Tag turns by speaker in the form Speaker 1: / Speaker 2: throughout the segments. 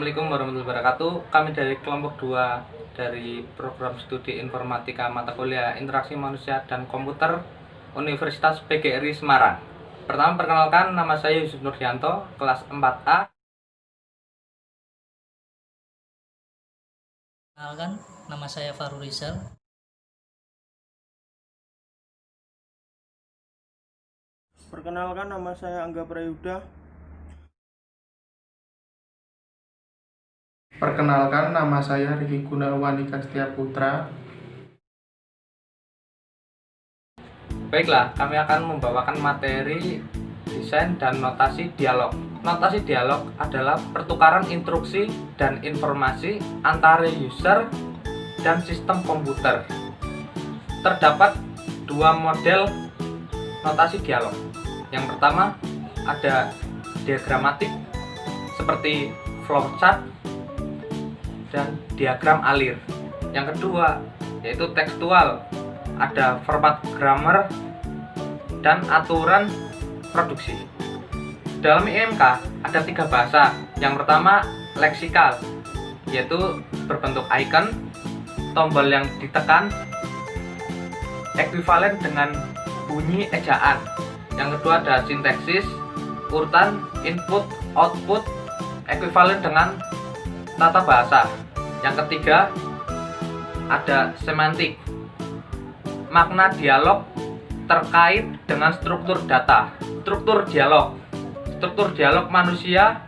Speaker 1: Assalamualaikum warahmatullahi wabarakatuh. Kami dari kelompok 2 dari program studi informatika mata kuliah interaksi manusia dan komputer Universitas PGRI Semarang. Pertama, perkenalkan, nama saya Yusuf Nurdianto, kelas 4A.
Speaker 2: Perkenalkan, nama saya Farul Rizal.
Speaker 3: Perkenalkan, nama saya Angga Prayuda.
Speaker 4: Perkenalkan, nama saya Riki Gunawan Ika Setiaputra.
Speaker 1: Baiklah, kami akan membawakan materi desain dan notasi dialog. Notasi dialog adalah pertukaran instruksi dan informasi antara user dan sistem komputer. Terdapat dua model notasi dialog. Yang pertama ada diagramatik seperti flowchart dan diagram alir. Yang kedua yaitu tekstual, ada format grammar dan aturan produksi. Dalam IMK ada 3 bahasa. Yang pertama leksikal, yaitu berbentuk icon, tombol yang ditekan ekuivalen dengan bunyi ejaan. Yang kedua ada sintaksis, urutan input output ekuivalen dengan tata bahasa. Yang ketiga ada semantik, makna dialog terkait dengan struktur data. Struktur dialog manusia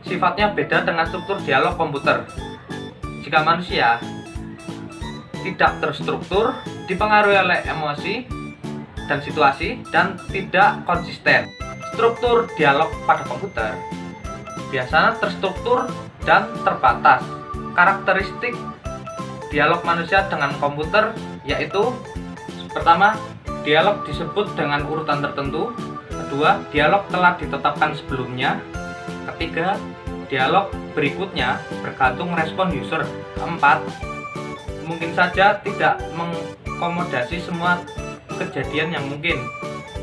Speaker 1: sifatnya beda dengan struktur dialog komputer. Jika manusia tidak terstruktur, dipengaruhi oleh emosi dan situasi, dan tidak konsisten. Struktur dialog pada komputer biasanya terstruktur dan terbatas. Karakteristik dialog manusia dengan komputer yaitu: pertama, dialog disebut dengan urutan tertentu. Kedua, dialog telah ditetapkan sebelumnya. Ketiga, dialog berikutnya bergantung respon user. Keempat, mungkin saja tidak mengakomodasi semua kejadian yang mungkin.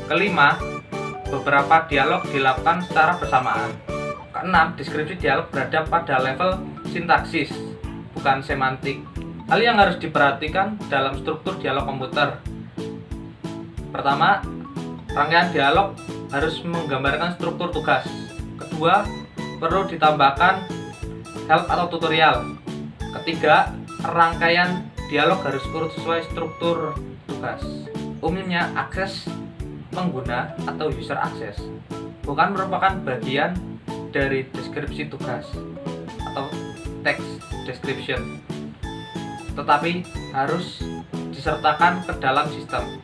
Speaker 1: Kelima, beberapa dialog dilakukan secara bersamaan. Keenam, deskripsi dialog berada pada level sintaksis, bukan semantik. Hal yang harus diperhatikan dalam struktur dialog komputer: pertama, rangkaian dialog harus menggambarkan struktur tugas. Kedua, perlu ditambahkan help atau tutorial. Ketiga, rangkaian dialog harus urut sesuai struktur tugas. Umumnya akses pengguna atau user access bukan merupakan bagian dari deskripsi tugas atau text description, tetapi harus disertakan ke dalam sistem.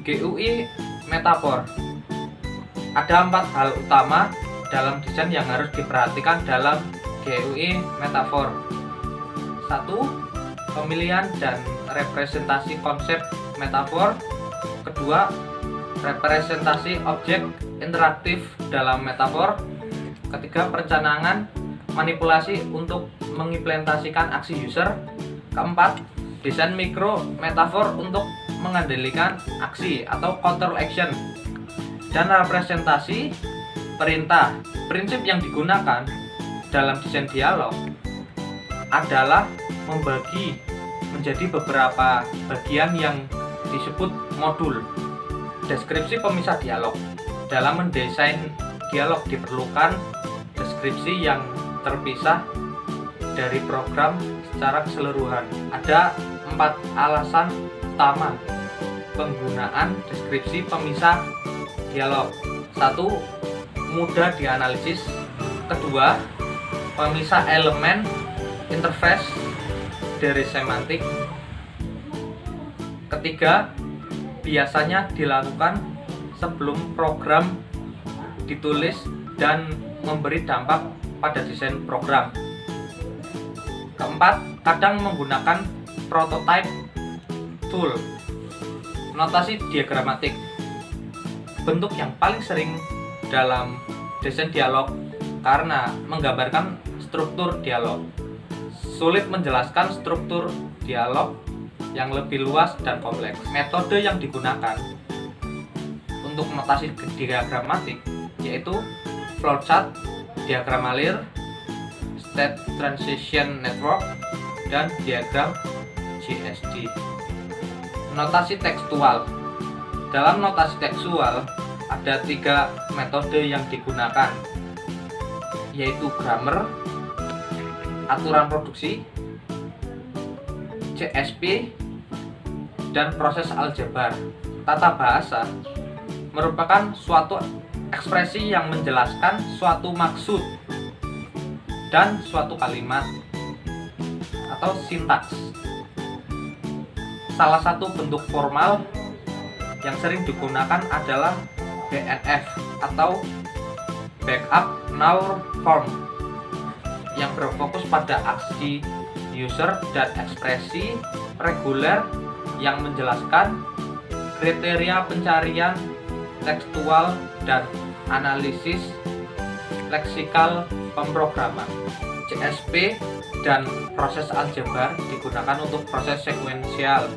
Speaker 1: GUI metafor. Ada 4 hal utama dalam desain yang harus diperhatikan dalam GUI metafor. 1. Pemilihan dan representasi konsep metafor. Kedua, representasi objek interaktif dalam metafor. Ketiga, perencanaan manipulasi untuk mengimplementasikan aksi user. Keempat, desain mikro metafor untuk mengendalikan aksi atau control action. Dan representasi perintah. Prinsip yang digunakan dalam desain dialog adalah membagi menjadi beberapa bagian yang disebut modul. Deskripsi pemisah dialog. Dalam mendesain dialog diperlukan deskripsi yang terpisah dari program secara keseluruhan. Ada 4 alasan utama penggunaan deskripsi pemisah dialog. 1. Mudah dianalisis. Kedua, pemisah elemen interface dari semantik. Ketiga, biasanya dilakukan sebelum program ditulis dan memberi dampak pada desain program. Keempat, kadang menggunakan prototype tool. Notasi diagramatik. Bentuk yang paling sering dalam desain dialog karena menggambarkan struktur dialog. Sulit menjelaskan struktur dialog yang lebih luas dan kompleks. Metode yang digunakan untuk notasi diagramatik yaitu flowchart, diagram alir, State Transition Network, dan diagram GSD. Notasi tekstual. Dalam notasi tekstual ada 3 metode yang digunakan, yaitu grammar, aturan produksi, CSP, dan proses aljabar. Tata bahasa merupakan suatu ekspresi yang menjelaskan suatu maksud dan suatu kalimat atau sintaks. Salah satu bentuk formal yang sering digunakan adalah BNF atau Backup Now Form yang berfokus pada aksi user dan ekspresi reguler yang menjelaskan kriteria pencarian tekstual dan analisis leksikal pemrograman. CSP dan proses aljabar digunakan untuk proses sekuensial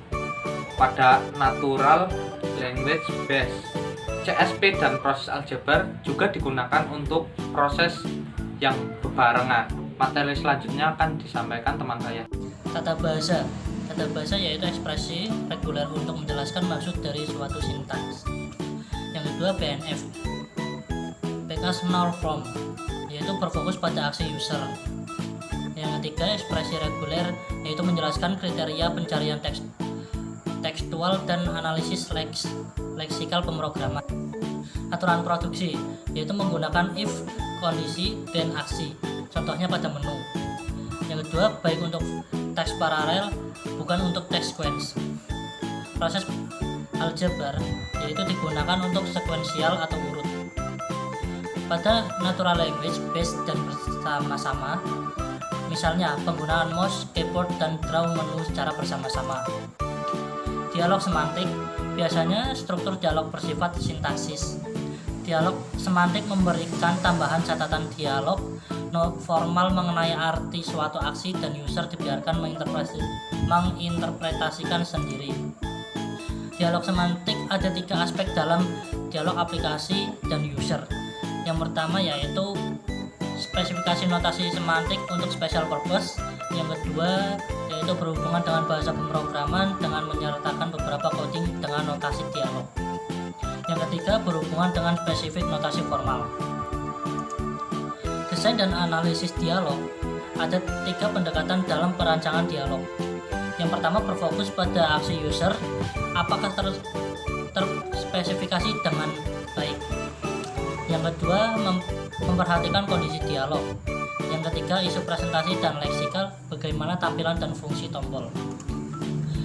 Speaker 1: pada natural language base. CSP dan proses aljabar juga digunakan untuk proses yang berbarengan. Materi selanjutnya akan disampaikan teman saya.
Speaker 2: Tata bahasa. Tata bahasa yaitu ekspresi reguler untuk menjelaskan maksud dari suatu sintaks. Yang kedua BNF, Backup Now Form, yaitu berfokus pada aksi user. Yang ketiga ekspresi reguler, yaitu menjelaskan kriteria pencarian tekstual dan analisis leksikal pemrograman. Aturan produksi, yaitu menggunakan if, kondisi, dan aksi. Contohnya pada menu. Yang kedua baik untuk teks paralel, bukan untuk teks sequence. Proses aljabar yaitu digunakan untuk sekuensial atau urut. Pada natural language based dan bersama-sama, misalnya penggunaan mouse, keyboard, dan draw menu secara bersama-sama. Dialog semantik, biasanya struktur dialog bersifat sintaksis. Dialog semantik memberikan tambahan catatan dialog formal mengenai arti suatu aksi dan user dibiarkan menginterpretasikan sendiri. Dialog semantik ada 3 aspek dalam dialog aplikasi dan user. Yang pertama yaitu spesifikasi notasi semantik untuk special purpose. Yang kedua yaitu berhubungan dengan bahasa pemrograman dengan menyertakan beberapa coding dengan notasi dialog. Yang ketiga berhubungan dengan spesifik notasi formal. Desain dan analisis dialog. Ada 3 pendekatan dalam perancangan dialog. Yang pertama berfokus pada aksi user, apakah terspesifikasi dengan baik. Yang kedua memperhatikan kondisi dialog. Yang ketiga isu presentasi dan leksikal, bagaimana tampilan dan fungsi tombol.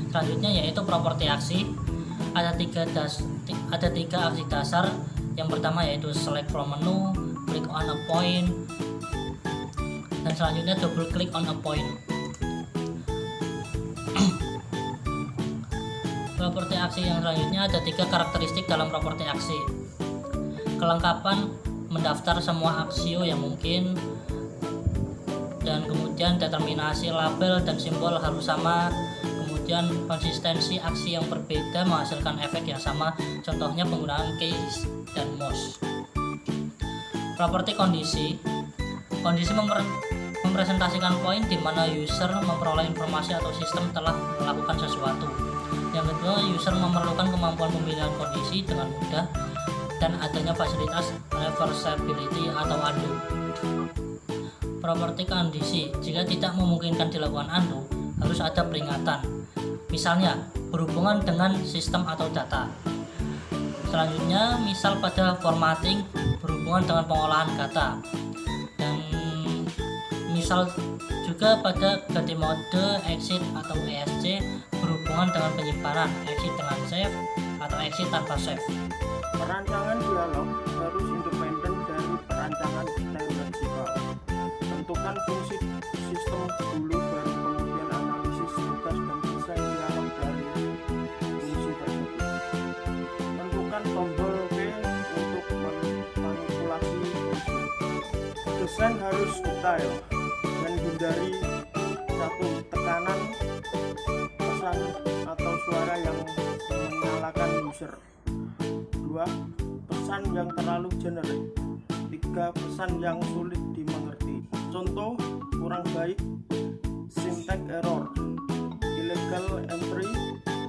Speaker 2: Selanjutnya yaitu properti aksi. Ada 3 aksi dasar. Yang pertama yaitu select from menu, click on a point, dan selanjutnya double click on a point. Properti aksi yang selanjutnya ada 3 karakteristik dalam properti aksi. Kelengkapan mendaftar semua aksio yang mungkin, dan kemudian determinasi label dan simbol harus sama. Kemudian konsistensi aksi yang berbeda menghasilkan efek yang sama, contohnya penggunaan keys dan mouse. Properti kondisi. Kondisi mempresentasikan poin di mana user memperoleh informasi atau sistem telah melakukan sesuatu. Yang kedua, user memerlukan kemampuan pemilihan kondisi dengan mudah dan adanya fasilitas reversibility atau undo. Properti kondisi. Jika tidak memungkinkan dilakukan undo, harus ada peringatan. Misalnya, berhubungan dengan sistem atau data. Selanjutnya, misal pada formatting berhubungan dengan pengolahan data. Dan misal juga pada ganti mode, exit atau ESC berhubungan dengan penyimpanan, exit dengan save atau exit tanpa save.
Speaker 3: Perancangan dialog harus independen dari perancangan detail leksikal. Tentukan fungsi sistem dulu, baru kemudian analisis tugas dan desain dialog dari fungsi tersebut. Tentukan tombol P untuk manipulasi fungsi. Desain harus detail dan hindari 1. Tekanan, pesan atau suara yang menyalakan user. 2. Pesan yang terlalu generik. 3. Pesan yang sulit dimengerti. Contoh kurang baik, syntax error, illegal entry,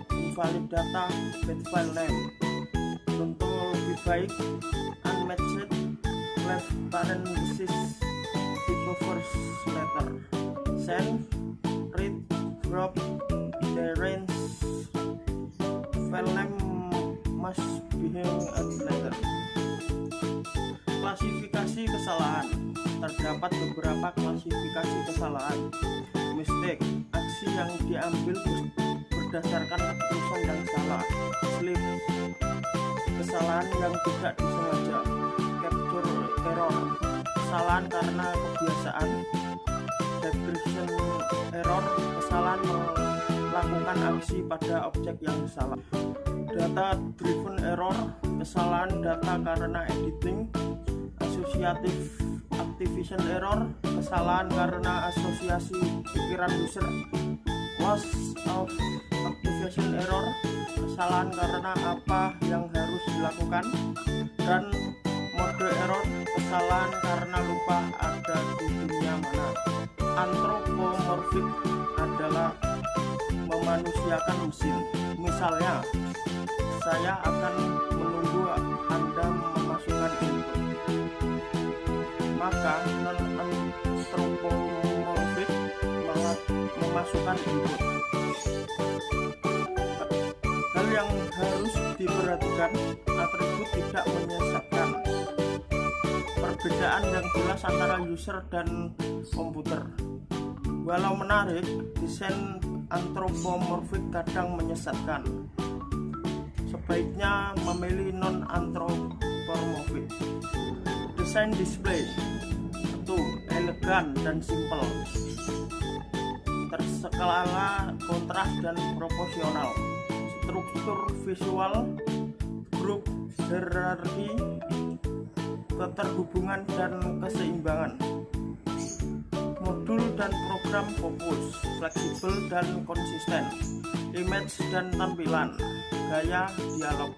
Speaker 3: invalid data, bad file name. Contoh lebih baik, unmatched, left parenthesis, typo first letter, send, read, drop, derange, file name must behave as letter. Klasifikasi kesalahan. Terdapat beberapa klasifikasi kesalahan. Mistake, aksi yang diambil berdasarkan keputusan yang salah. Slip, kesalahan yang tidak disengaja. Capture error, kesalahan karena kebiasaan. Digression error, kesalahan melakukan aksi pada objek yang salah. Data driven error, kesalahan data karena editing. Associative activation error, kesalahan karena asosiasi pikiran user. Loss of activation error, kesalahan karena apa yang harus dilakukan. Dan mode error, kesalahan karena lupa ada di dunia mana. Anthropomorphic adalah memanusiakan mesin. Misalnya, saya akan menunggu Anda memasukkan input, maka non-anthropomorphic memasukkan input. Hal yang harus diperhatikan, atribut tidak menyesatkan. Perbedaan yang jelas antara user dan komputer. Walau menarik, desain anthropomorphic kadang menyesatkan. Sebaiknya memilih non-anthropomorphic. Desain display itu elegan dan simpel, terskala, kontras dan proporsional. Struktur visual, grup, hierarki, keterhubungan dan keseimbangan. Modul dan program fokus, fleksibel dan konsisten. Image dan tampilan, gaya dialog.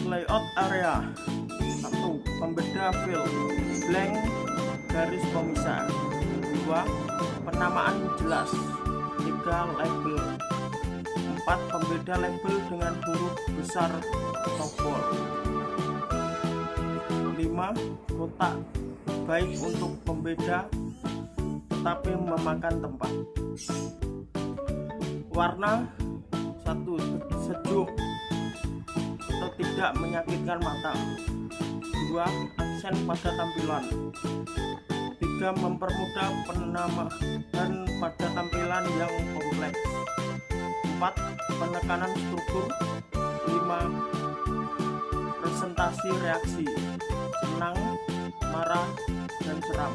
Speaker 3: Layout area. 1. Pembeda field, blank, garis pemisah. 2. Penamaan jelas. 3. Label. 4. Pembeda label dengan huruf besar atau bold. 5. Kotak, baik untuk pembeda tetapi memakan tempat. Warna. 1. Sejuk atau tidak menyakitkan mata. 2. Aksen pada tampilan. 3. Mempermudah penamaan pada tampilan yang kompleks. 4. Penekanan struktur. 5. Presentasi reaksi, senang, marah, dan seram.